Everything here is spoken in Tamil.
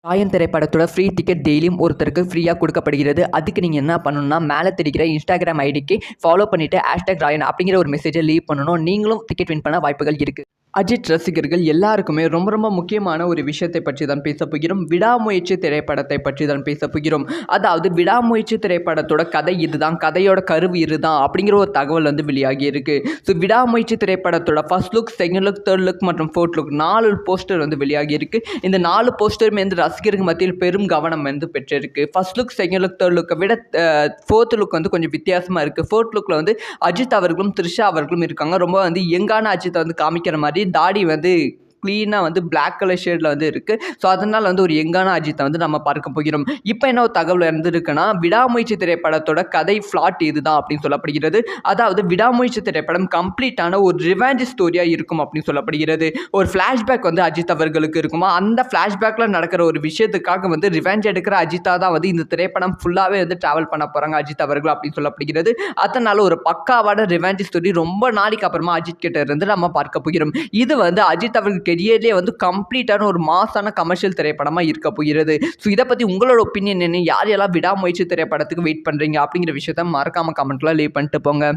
ராயன் திரைப்படத்தோட ஃப்ரீ டிக்கெட் டெய்லியும் ஒருத்தருக்கு ஃப்ரீயாக கொடுக்கப்படுகிறது. அதுக்கு நீங்கள் என்ன பண்ணணும்னா, மேலே தெரிகிற இன்ஸ்டாகிராம் ஐடிக்கு ஃபாலோ பண்ணிவிட்டு #ராயன் அப்படிங்கிற ஒரு மெசேஜை லீவ் பண்ணணும். நீங்களும் டிக்கெட் வின் பண்ண வாய்ப்புகள் இருக்குது. அஜித் ரசிகர்கள் எல்லாருக்குமே ரொம்ப ரொம்ப முக்கியமான ஒரு விஷயத்தை பற்றி தான் பேச போகிறோம். விடாமுயற்சி திரைப்படத்தை பற்றி தான் பேச போகிறோம். அதாவது விடாமுயற்சி திரைப்படத்தோட கதை இதுதான், கதையோட கருவு இதுதான் அப்படிங்கிற ஒரு தகவல் வந்து வெளியாகி இருக்கு. ஸோ விடாமுயற்சி திரைப்படத்தோட first look, second look, third look மற்றும் ஃபோர்த் லுக் 4 போஸ்டர் வந்து வெளியாகி இருக்கு. இந்த 4 போஸ்டருமே வந்து ரசிகர்கள் மத்தியில் பெரும் கவனம் வந்து பெற்றிருக்கு. First look, second look, third லுக்கை விட ஃபோர்த் லுக் வந்து கொஞ்சம் வித்தியாசமாக இருக்குது. ஃபோர்த் லுக்கில் வந்து அஜித் அவர்களும் த்ரிஷா அவர்களும் இருக்காங்க. ரொம்ப வந்து யங்கான அஜித்தை வந்து காமிக்கிற மாதிரி தாடி வந்து க்ளீனாக வந்து பிளாக் கலர் ஷேடில் வந்து இருக்குது. ஸோ அதனால் வந்து ஒரு யங்கான அஜித்தை வந்து நம்ம பார்க்க போகிறோம். இப்போ என்ன ஒரு தகவல் இருந்திருக்குன்னா, விடாமுயற்சி திரைப்படத்தோட கதை ஃப்ளாட் இதுதான் அப்படின்னு சொல்லப்படுகிறது. அதாவது விடாமுயற்சி திரைப்படம் கம்ப்ளீட்டான ஒரு ரிவெஞ்ச் ஸ்டோரியாக இருக்கும் அப்படின்னு சொல்லப்படுகிறது. ஒரு ஃப்ளாஷ்பேக் வந்து அஜித் அவர்களுக்கு இருக்குமா, அந்த ஃப்ளாஷ்பேக்கில் நடக்கிற ஒரு விஷயத்துக்காக வந்து ரிவெஞ்ச் எடுக்கிற அஜித்தா தான் வந்து இந்த திரைப்படம் ஃபுல்லாகவே வந்து ட்ராவல் பண்ண போகிறாங்க அஜித் அவர்கள் அப்படின்னு சொல்லப்படுகிறது. அதனால் ஒரு பக்காவான ரிவெஞ்ச் ஸ்டோரி ரொம்ப நாளைக்கு அப்புறமா அஜித் கிட்ட இருந்து நம்ம பார்க்க போகிறோம். இது வந்து அஜித் அவர்கள் கெரியர்லேயே வந்து கம்ப்ளீட்டான ஒரு மாசான கமர்ஷியல் திரைப்படமாக இருக்க போகிறது. ஸோ இதை பற்றி உங்களோட ஒப்பீனியன் என்ன? யார் யாரெல்லாம் விடாமுயற்சி திரைப்படத்துக்கு வெயிட் பண்ணுறீங்க அப்படிங்கிற விஷயத்த மறக்காமல் கமெண்ட்ல லீவ் பண்ணிட்டு போங்க.